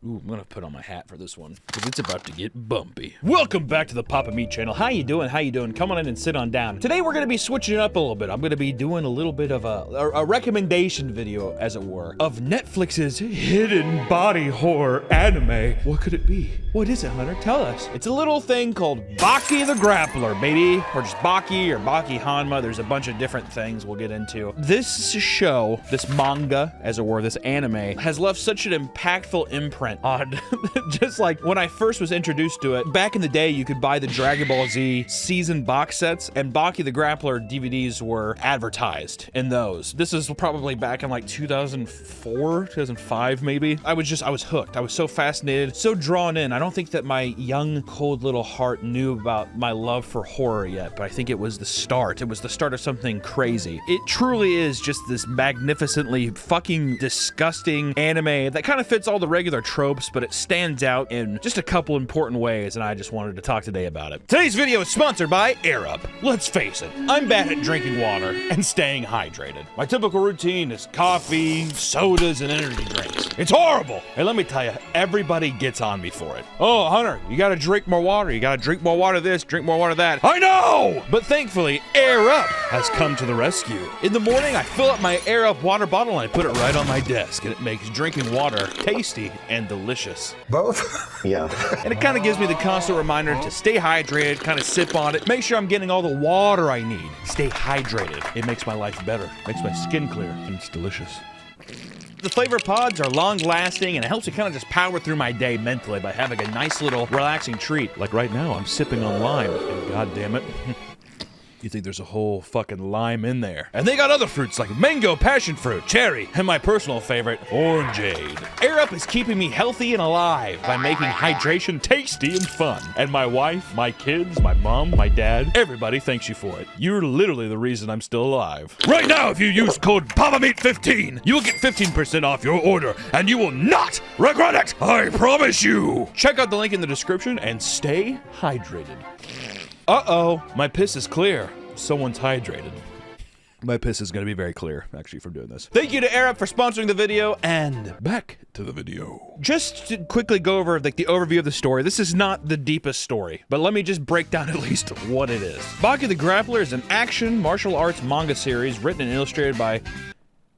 Ooh, I'm gonna put on my hat for this one because it's about to get bumpy. Welcome back to the Papa Meat channel. How you doing? How you doing? Come on in and sit on down. Today we're gonna be switching it up a little bit. I'm gonna be doing a little bit of a recommendation video, as it were, of Netflix's hidden body horror anime. What could it be? What is it, Hunter? Tell us. It's a little thing called Baki the Grappler, baby, or just Baki or Baki Hanma. There's a bunch of different things we'll get into. This show, this manga, as it were, this anime, has left such an impactful imprint on just like when I first was introduced to it. Back in the day, you could buy the Dragon Ball Z season box sets, and Baki the Grappler DVDs were advertised in those. This is probably back in like 2004, 2005 maybe. I was hooked. I was so fascinated, so drawn in. I don't think that my young, cold little heart knew about my love for horror yet, but I think it was the start. It was the start of something crazy. It truly is just this magnificently fucking disgusting anime that kind of fits all the regular tropes, but it stands out in just a couple important ways, and I just wanted to talk today about it. Today's video is sponsored by Air Up. Let's face it, I'm bad at drinking water and staying hydrated. My typical routine is coffee, sodas, and energy drinks. It's horrible! And let me tell you, everybody gets on me for it. Oh, Hunter, you gotta drink more water. You gotta drink more water this, drink more water that. I know! But thankfully, Air Up has come to the rescue. In the morning, I fill up my Air Up water bottle and I put it right on my desk, and it makes drinking water tasty and delicious. Both? Yeah. And it kind of gives me the constant reminder to stay hydrated, kind of sip on it, make sure I'm getting all the water I need. Stay hydrated. It makes my life better, makes my skin clear, and it's delicious. The flavor pods are long-lasting, and it helps me kind of just power through my day mentally by having a nice little relaxing treat. Like right now, I'm sipping on lime, and god damn it. You think there's a whole fucking lime in there. And they got other fruits like mango, passion fruit, cherry, and my personal favorite, orangeade. Air Up is keeping me healthy and alive by making hydration tasty and fun. And my wife, my kids, my mom, my dad, everybody thanks you for it. You're literally the reason I'm still alive. Right now, if you use code PAPAMEAT15, you will get 15% off your order, and you will not regret it. I promise you. Check out the link in the description and stay hydrated. Uh-oh, my piss is clear. Someone's hydrated. My piss is gonna be very clear, actually, from doing this. Thank you to Air Up for sponsoring the video, and back to the video. Just to quickly go over like the overview of the story, this is not the deepest story, but let me just break down at least what it is. Baki the Grappler is an action martial arts manga series written and illustrated by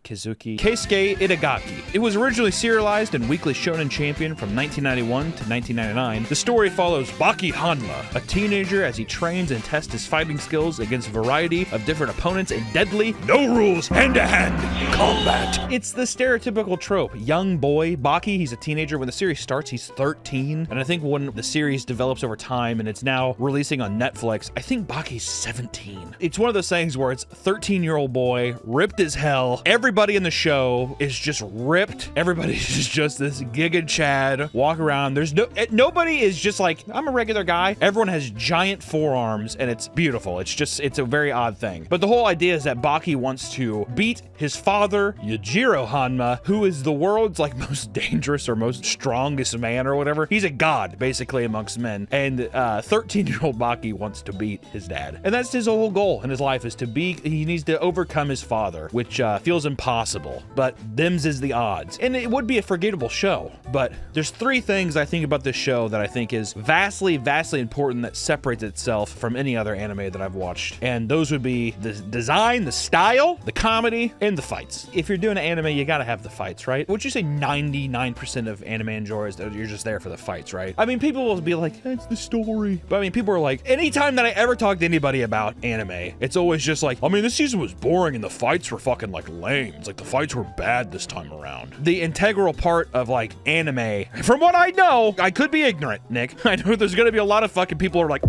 Keisuke Itagaki. It was originally serialized in Weekly Shonen Champion from 1991 to 1999. The story follows Baki Hanma, a teenager as he trains and tests his fighting skills against a variety of different opponents in deadly, no rules, hand-to-hand combat. It's the stereotypical trope. Young boy, Baki, he's a teenager. When the series starts, he's 13. And I think when the series develops over time and it's now releasing on Netflix, I think Baki's 17. It's one of those things where it's 13-year-old boy, ripped as hell. Everybody in the show is just ripped. Everybody's just this Giga Chad walk around. There's nobody is just like, I'm a regular guy. Everyone has giant forearms and it's beautiful. It's a very odd thing. But the whole idea is that Baki wants to beat his father, Yujiro Hanma, who is the world's like most dangerous or most strongest man or whatever. He's a god basically amongst men. And 13-year-old Baki wants to beat his dad. And that's his whole goal in his life is he needs to overcome his father, which feels impossible, but them's is the odds. And it would be a forgettable show, but there's three things I think about this show that I think is vastly important that separates itself from any other anime that I've watched. And those would be the design, the style, the comedy, and the fights. If you're doing an anime, you gotta have the fights, right? Would you say 99% of anime enjoyers, you're just there for the fights, right? I mean, people will be like, it's the story. But I mean, people are like, anytime that I ever talk to anybody about anime, it's always just like, I mean, this season was boring and the fights were fucking like lame. It's like the fights were bad this time around. The integral part of like anime, from what I know, I could be ignorant, Nick. I know there's gonna be a lot of fucking people who are like,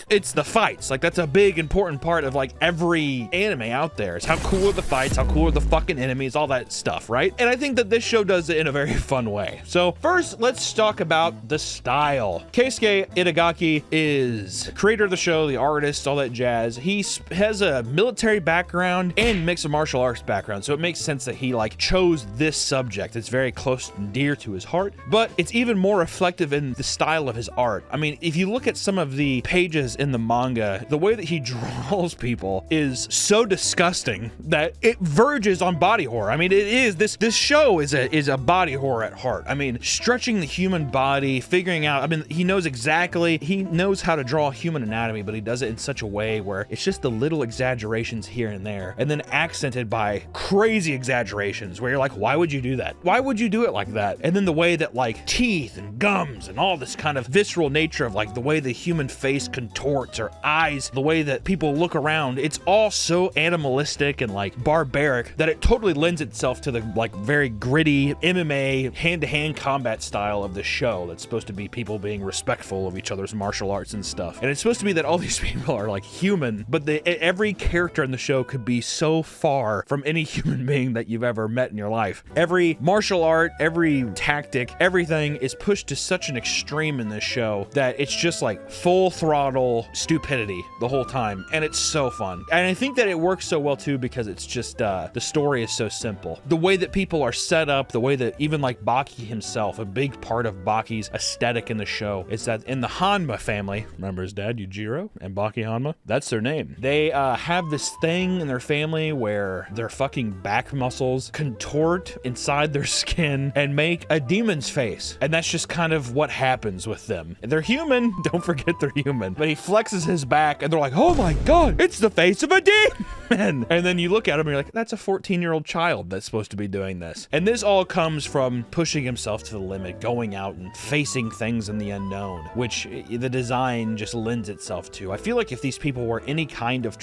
it's the fights. Like, that's a big, important part of, like, every anime out there. It's how cool are the fights, how cool are the fucking enemies, all that stuff, right? And I think that this show does it in a very fun way. So, first, let's talk about the style. Keisuke Itagaki is the creator of the show, the artist, all that jazz. He has a military background and mixed martial arts background, so it makes sense that he, like, chose this subject. It's very close and dear to his heart, but it's even more reflective in the style of his art. I mean, if you look at some of the pages in the manga, the way that he draws people is so disgusting that it verges on body horror. I mean, it is, this show is a body horror at heart. I mean, stretching the human body, figuring out, I mean, he knows how to draw human anatomy, but he does it in such a way where it's just the little exaggerations here and there, and then accented by crazy exaggerations where you're like, why would you do that? Why would you do it like that? And then the way that like teeth and gums and all this kind of visceral nature of like the way the human face contorts or eyes, the way that people look around, it's all so animalistic and like barbaric that it totally lends itself to the like very gritty MMA hand-to-hand combat style of the show that's supposed to be people being respectful of each other's martial arts and stuff. And it's supposed to be that all these people are like human, but every character in the show could be so far from any human being that you've ever met in your life. Every martial art, every tactic, everything is pushed to such an extreme in this show that it's just like full throttle stupidity the whole time, and it's so fun. And I think that it works so well too because it's just the story is so simple. The way that people are set up, the way that even like Baki himself, a big part of Baki's aesthetic in the show is that in the Hanma family, remember his dad Yujiro and Baki Hanma, that's their name. They have this thing in their family where their fucking back muscles contort inside their skin and make a demon's face, and that's just kind of what happens with them. They're human, don't forget they're human, but he flexes his back and they're like, oh my god, it's the face of a demon. And then you look at him and you're like, that's a 14-year-old child that's supposed to be doing this. And this all comes from pushing himself to the limit, going out and facing things in the unknown, which the design just lends itself to. I feel like if these people were any kind of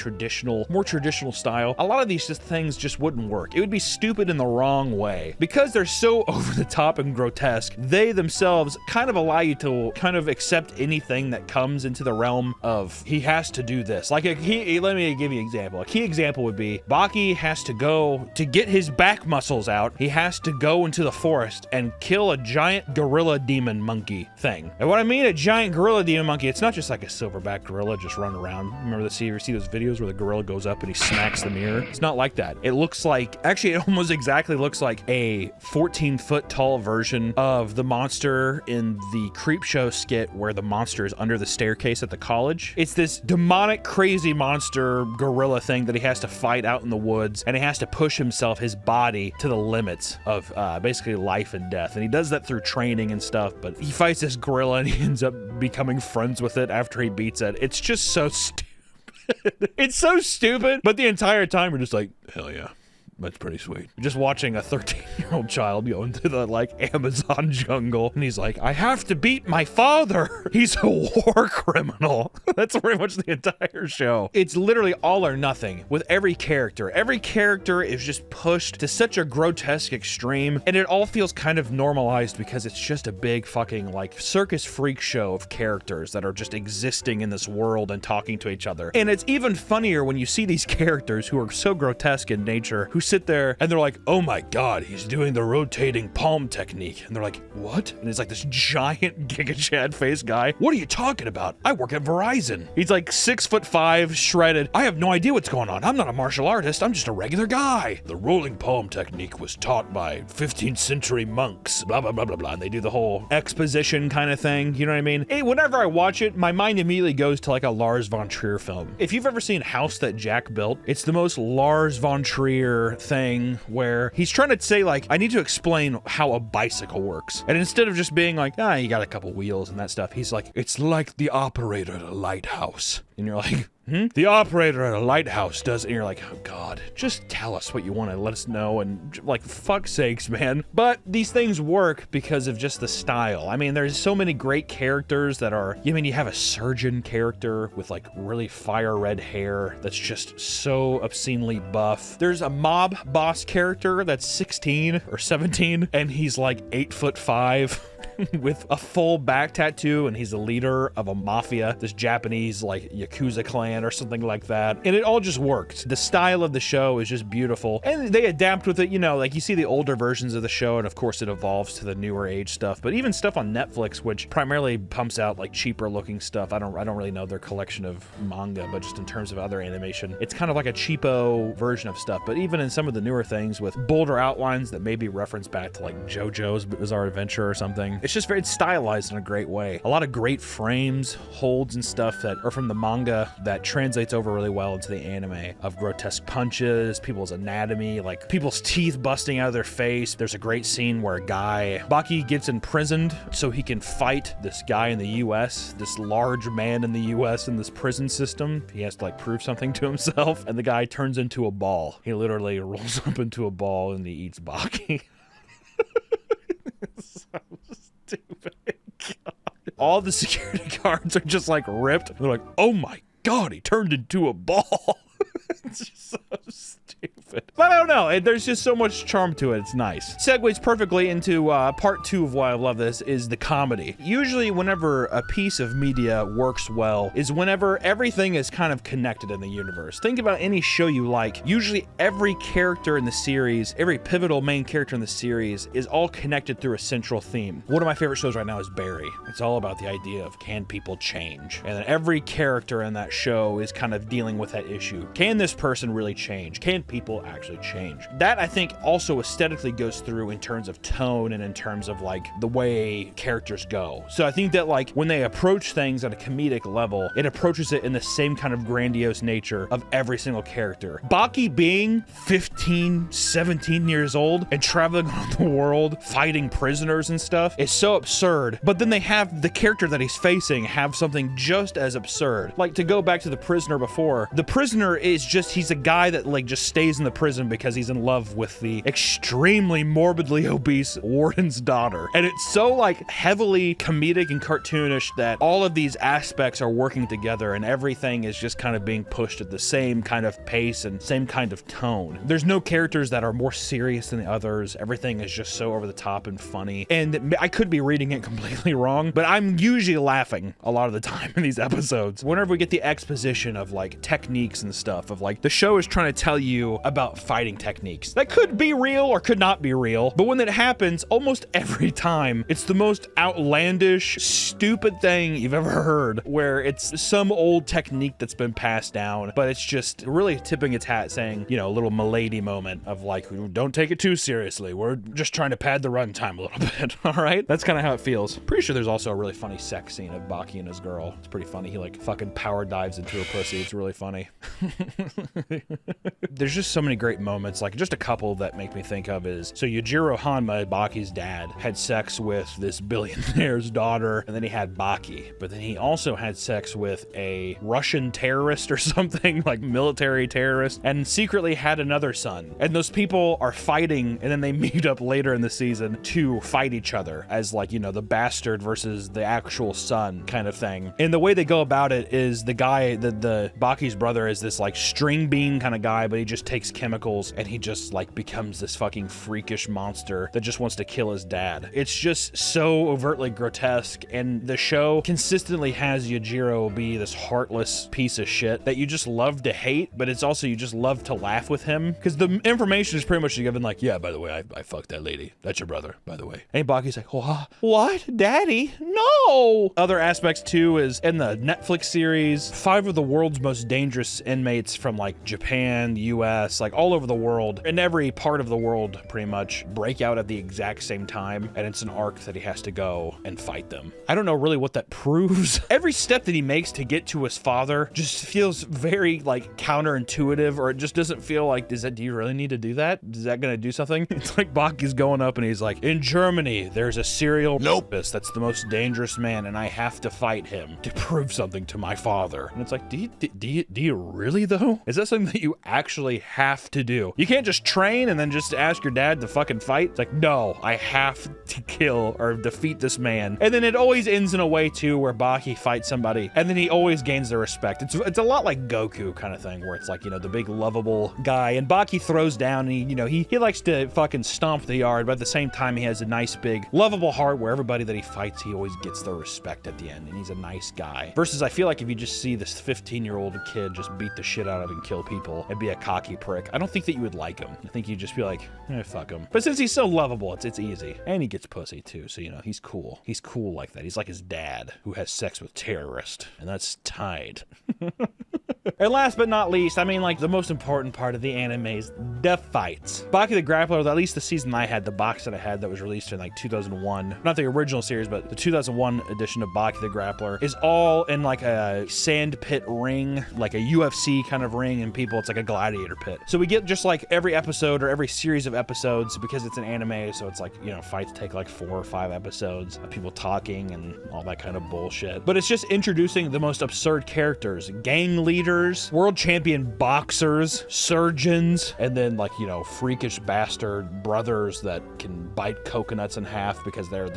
more traditional style, a lot of these things just wouldn't work. It would be stupid in the wrong way. Because they're so over the top and grotesque, they themselves kind of allow you to kind of accept anything that comes into the realm of he has to do this. Like let me give you an example. A key example would be Baki has to go to get his back muscles out. He has to go into the forest and kill a giant gorilla demon monkey thing. And what I mean a giant gorilla demon monkey, it's not just like a silverback gorilla just running around. Remember you see those videos where the gorilla goes up and he smacks the mirror? It's not like that. It looks like, actually it almost exactly looks like a 14-foot tall version of the monster in the Creepshow skit where the monster is under the staircase at the college. It's this demonic, crazy monster gorilla thing that he has to fight out in the woods, and he has to push his body to the limits of basically life and death. And he does that through training and stuff, but he fights this gorilla and he ends up becoming friends with it after he beats it. It's just so stupid. It's so stupid, but the entire time we're just like, hell yeah. That's pretty sweet. Just watching a 13-year-old child go into the like Amazon jungle and he's like, I have to beat my father. He's a war criminal. That's pretty much the entire show. It's literally all or nothing with every character. Every character is just pushed to such a grotesque extreme, and it all feels kind of normalized because it's just a big fucking like circus freak show of characters that are just existing in this world and talking to each other. And it's even funnier when you see these characters who are so grotesque in nature who sit there and they're like, oh my god, he's doing the rotating palm technique. And they're like, what? And it's like this giant Giga Chad face guy. What are you talking about? I work at Verizon. He's like 6'5", shredded. I have no idea what's going on. I'm not a martial artist. I'm just a regular guy. The rolling palm technique was taught by 15th century monks, blah, blah, blah, blah, blah. And they do the whole exposition kind of thing. You know what I mean? Hey, whenever I watch it, my mind immediately goes to like a Lars von Trier film. If you've ever seen House That Jack Built, it's the most Lars von Trier thing where he's trying to say like, I need to explain how a bicycle works. And instead of just being like, you got a couple wheels and that stuff, he's like, it's like the operator at a lighthouse. And you're like, The operator at a lighthouse does, and you're like, oh god, just tell us what you want to let us know, and like, fuck's sakes, man. But these things work because of just the style. I mean, there's so many great characters that are, I mean, you have a surgeon character with like really fire red hair that's just so obscenely buff. There's a mob boss character that's 16 or 17, and he's like 8'5". with a full back tattoo, and he's the leader of a mafia, this Japanese like Yakuza clan or something like that, and it all just worked. The style of the show is just beautiful, and they adapt with it, you know, like you see the older versions of the show, and of course it evolves to the newer age stuff, but even stuff on Netflix, which primarily pumps out like cheaper looking stuff. I don't really know their collection of manga, but just in terms of other animation, it's kind of like a cheapo version of stuff. But even in some of the newer things with bolder outlines that maybe reference back to like JoJo's Bizarre Adventure or something, it's it's just very stylized in a great way. A lot of great frames, holds, and stuff that are from the manga that translates over really well into the anime, of grotesque punches, people's anatomy, like people's teeth busting out of their face. There's a great scene where Baki gets imprisoned so he can fight this guy in the US, this large man in the US in this prison system. He has to like prove something to himself, and the guy turns into a ball. He literally rolls up into a ball and he eats Baki. So stupid. God. All the security guards are just like ripped. They're like, oh my God, he turned into a ball. It's just so stupid. But I don't know. There's just so much charm to it. It's nice. Segues perfectly into part 2 of why I love this is the comedy. Usually whenever a piece of media works well is whenever everything is kind of connected in the universe. Think about any show you like. Usually every character in the series, every pivotal main character in the series is all connected through a central theme. One of my favorite shows right now is Barry. It's all about the idea of, can people change? And then every character in that show is kind of dealing with that issue. Can this person really change? Can people actually change? That, I think, also aesthetically goes through in terms of tone and in terms of like the way characters go. So I think that like when they approach things at a comedic level, it approaches it in the same kind of grandiose nature of every single character. Baki being 15, 17 years old and traveling around the world fighting prisoners and stuff is so absurd, but then they have the character that he's facing have something just as absurd. Like, to go back to the prisoner before, the prisoner is just, he's a guy that like just stays in the prison because he's in love with the extremely morbidly obese warden's daughter. And it's so like heavily comedic and cartoonish that all of these aspects are working together and everything is just kind of being pushed at the same kind of pace and same kind of tone. There's no characters that are more serious than the others. Everything is just so over the top and funny. And I could be reading it completely wrong, but I'm usually laughing a lot of the time in these episodes. Whenever we get the exposition of like techniques and stuff, of like the show is trying to tell you about fighting techniques that could be real or could not be real, but when it happens almost every time, it's the most outlandish, stupid thing you've ever heard, where it's some old technique that's been passed down, but it's just really tipping its hat saying, you know, a little milady moment of like, don't take it too seriously, we're just trying to pad the runtime a little bit. All right, that's kind of how it feels. Pretty sure there's also a really funny sex scene of Baki and his girl. It's pretty funny. He like fucking power dives into her pussy. It's really funny. There's just so many great moments, like just a couple that make me think of is, so Yujiro Hanma, Baki's dad, had sex with this billionaire's daughter, and then he had Baki, but then he also had sex with a Russian terrorist or something, like military terrorist, and secretly had another son. And those people are fighting, and then they meet up later in the season to fight each other as like, you know, the bastard versus the actual son kind of thing. And the way they go about it is the guy, the Baki's brother is this like string bean kind of guy, but he just takes chemicals and he just like becomes this fucking freakish monster that just wants to kill his dad. It's just so overtly grotesque, and the show consistently has Yujiro be this heartless piece of shit that you just love to hate, but it's also you just love to laugh with him, because the information is pretty much given like, yeah, by the way, I fucked that lady. That's your brother, by the way. And Baki's like, what? Daddy? No! Other aspects too is in the Netflix series, 5 of the world's most dangerous inmates from like Japan, US, like all over the world, in every part of the world pretty much, break out at the exact same time, and it's an arc that he has to go and fight them. I don't know really what that proves. Every step that he makes to get to his father just feels very like counterintuitive, or it just doesn't feel like, do you really need to do that? Is that gonna do something? It's like Baki's going up and he's like, in Germany, there's a serial rapist that's the most dangerous man, and I have to fight him to prove something to my father. And it's like, do you really though? Is that something that you actually have to do? You can't just train and then just ask your dad to fucking fight. It's like, no, I have to kill or defeat this man. And then it always ends in a way too where Baki fights somebody and then he always gains their respect. It's a lot like Goku kind of thing, where it's like, you know, the big lovable guy, and Baki throws down and he likes to fucking stomp the yard, but at the same time he has a nice big lovable heart where everybody that he fights, he always gets the respect at the end, and he's a nice guy. Versus I feel like if you just see this 15-year-old kid just beat the shit out of and kill people and be a cocky prick, I don't think that you would like him. I think you'd just be like, fuck him. But since he's so lovable, it's easy. And he gets pussy too, so you know, he's cool. He's cool like that. He's like his dad who has sex with terrorists, and that's tied. And last but not least, I mean, like, the most important part of the animes, the fights. Baki the Grappler, at least the season I had, the box that I had that was released in like 2001, not the original series, but the 2001 edition of Baki the Grappler, is all in like a sand pit ring, like a UFC kind of ring, and people, it's like a gladiator pit. So we get just like every episode or every series of episodes, because it's an anime, so it's like, you know, fights take like 4 or 5 episodes of people talking and all that kind of bullshit. But it's just introducing the most absurd characters, gang leaders, world champion boxers, surgeons, and then like, you know, freakish bastard brothers that can bite coconuts in half because their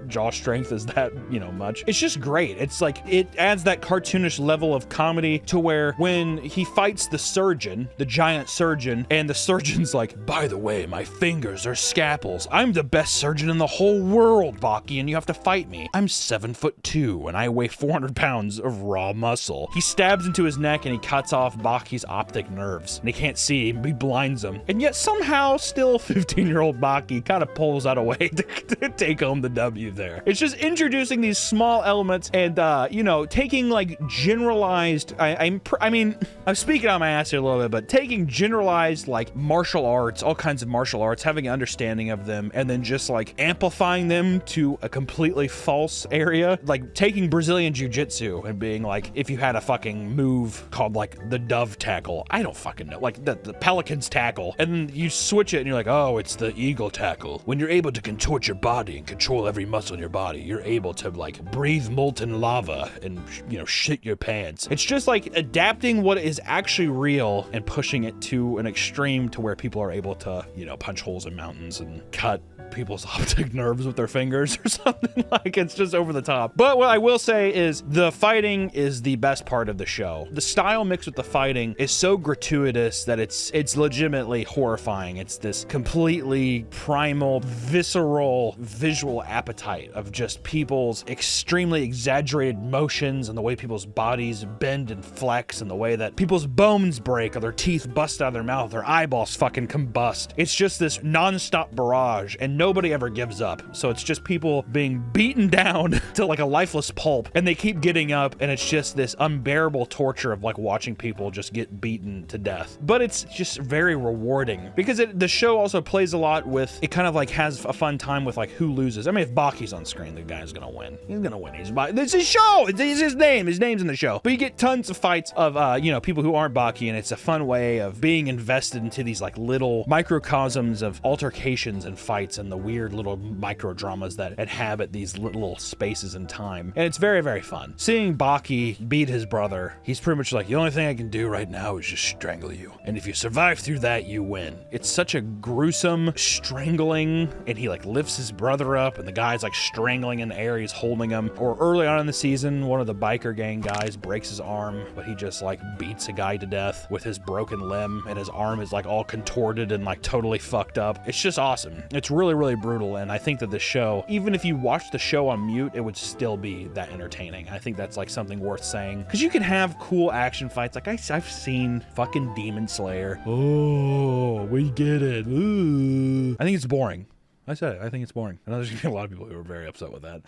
jaw strength is that, you know, much. It's just great. It's like, it adds that cartoonish level of comedy to where when he fights the surgeon, the giant surgeon, and the surgeon's like, by the way, my fingers are scalpels. I'm the best surgeon in the whole world, Baki, and you have to fight me. I'm 7'2" and I weigh 400 pounds of raw muscle. He stabs into his neck and he cuts off Baki's optic nerves, and he can't see him, he blinds him. And yet somehow still 15-year-old Baki kind of pulls out a way to take home the W there. It's just introducing these small elements and, you know, taking like generalized, I mean, I'm speaking on my ass here a little bit, but taking generalized like martial arts, all kinds of martial arts, having an understanding of them, and then just like amplifying them to a completely false area. Like taking Brazilian Jiu-Jitsu and being like, if you had a fucking move called like the dove tackle, I don't fucking know, like the pelican's tackle, and then you switch it and you're like, oh, it's the eagle tackle. When you're able to contort your body and control every muscle in your body, you're able to like breathe molten lava and, you know, shit your pants. It's just like adapting what is actually real and pushing it to an extreme to where people are able to, you know, punch holes in mountains and cut people's optic nerves with their fingers or something. Like, it's just over the top. But what I will say is the fighting is the best part of the show. The style mixed with the fighting is so gratuitous that it's legitimately horrifying. It's this completely primal, visceral visual appetite of just people's extremely exaggerated motions and the way people's bodies bend and flex and the way that people's bones break or their teeth bust out of their mouth, their eyeballs fucking combust. It's just this non-stop barrage, and nobody ever gives up. So it's just people being beaten down to like a lifeless pulp, and they keep getting up, and it's just this unbearable torture of like watching people just get beaten to death. But it's just very rewarding because the show also plays a lot with, it kind of like has a fun time with like who loses. I mean, if Baki's on screen, the guy's gonna win. He's gonna win. It's his show. It's his name. His name's in the show. But you get tons of fights of, you know, people who aren't Baki, and it's a fun way of being invested into these like little microcosms of altercations and fights and the weird little micro dramas that inhabit these little spaces in time. And it's very, very fun. Seeing Baki beat his brother, he's pretty much like, the only thing I can do right now is just strangle you. And if you survive through that, you win. It's such a gruesome strangling, and he like lifts his brother up, and the guy's like strangling in the air, he's holding him. Or early on in the season, one of the biker gang guys breaks his arm, but he just like beats a guy to death with his broken limb, and his arm is like all contorted and like totally fucked up. It's just awesome. It's really, really brutal, and I think that the show, even if you watch the show on mute, it would still be that entertaining. I think that's like something worth saying, because you can have cool action fights. Like I've seen fucking Demon Slayer. Oh, we get it. Ooh. I think it's boring. I said it. I think it's boring. I know there's going to be a lot of people who are very upset with that.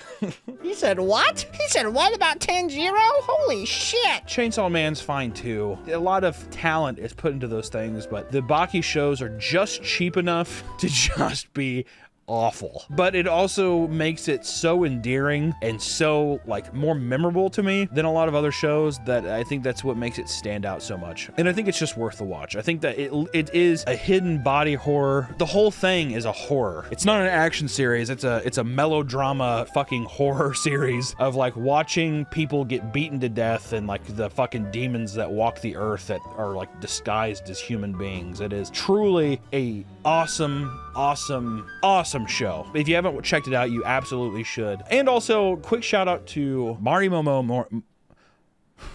He said what? He said what about Tanjiro? Holy shit! Chainsaw Man's fine too. A lot of talent is put into those things, but the Baki shows are just cheap enough to just be awful. But it also makes it so endearing and so like more memorable to me than a lot of other shows, that I think that's what makes it stand out so much. And I think it's just worth the watch. I think that it is a hidden body horror. The whole thing is a horror. It's not an action series. It's a melodrama fucking horror series of like watching people get beaten to death and like the fucking demons that walk the earth that are like disguised as human beings. It is truly a awesome show. If you haven't checked it out, you absolutely should. And also, quick shout out to Marimomo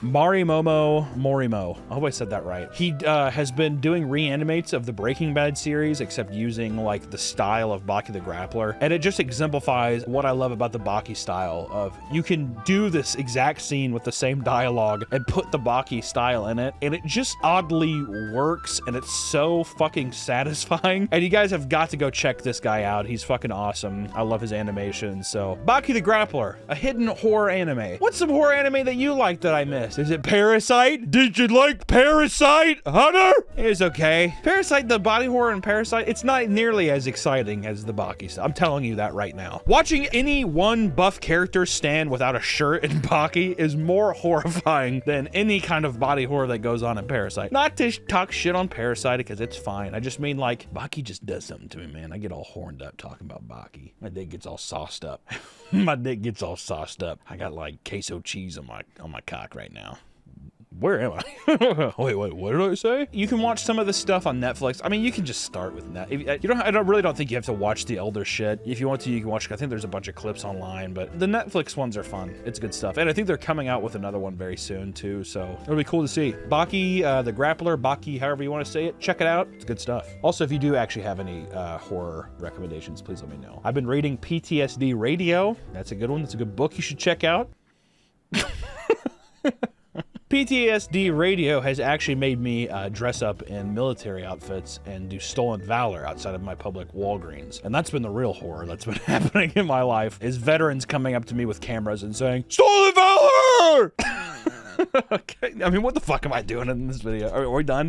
Morimo. I hope I said that right. He has been doing reanimates of the Breaking Bad series, except using like the style of Baki the Grappler. And it just exemplifies what I love about the Baki style of, you can do this exact scene with the same dialogue and put the Baki style in it, and it just oddly works, and it's so fucking satisfying. And you guys have got to go check this guy out. He's fucking awesome. I love his animation. So Baki the Grappler, a hidden horror anime. What's some horror anime that you like that I missed? Is it Parasite? Did you like Parasite, Hunter? It's okay. Parasite, the body horror in Parasite, it's not nearly as exciting as the Baki stuff. I'm telling you that right now. Watching any one buff character stand without a shirt in Baki is more horrifying than any kind of body horror that goes on in Parasite. Not to talk shit on Parasite, because it's fine. I just mean, like, Baki just does something to me, man. I get all horned up talking about Baki. My dick gets all sauced up. My dick gets all sauced up. I got like queso cheese on my cock right now. Where am I? Wait, what did I say? You can watch some of this stuff on Netflix. I mean, you can just start with that. I really don't think you have to watch the older shit. If you want to, you can watch. I think there's a bunch of clips online, but the Netflix ones are fun. It's good stuff, and I think they're coming out with another one very soon too. So it'll be cool to see. Baki, the Grappler, Baki, however you want to say it. Check it out. It's good stuff. Also, if you do actually have any horror recommendations, please let me know. I've been reading PTSD Radio. That's a good one. That's a good book you should check out. PTSD Radio has actually made me dress up in military outfits and do stolen valor outside of my public Walgreens. And that's been the real horror that's been happening in my life, is veterans coming up to me with cameras and saying, "Stolen valor!" Okay, I mean, what the fuck am I doing in this video? Are we done?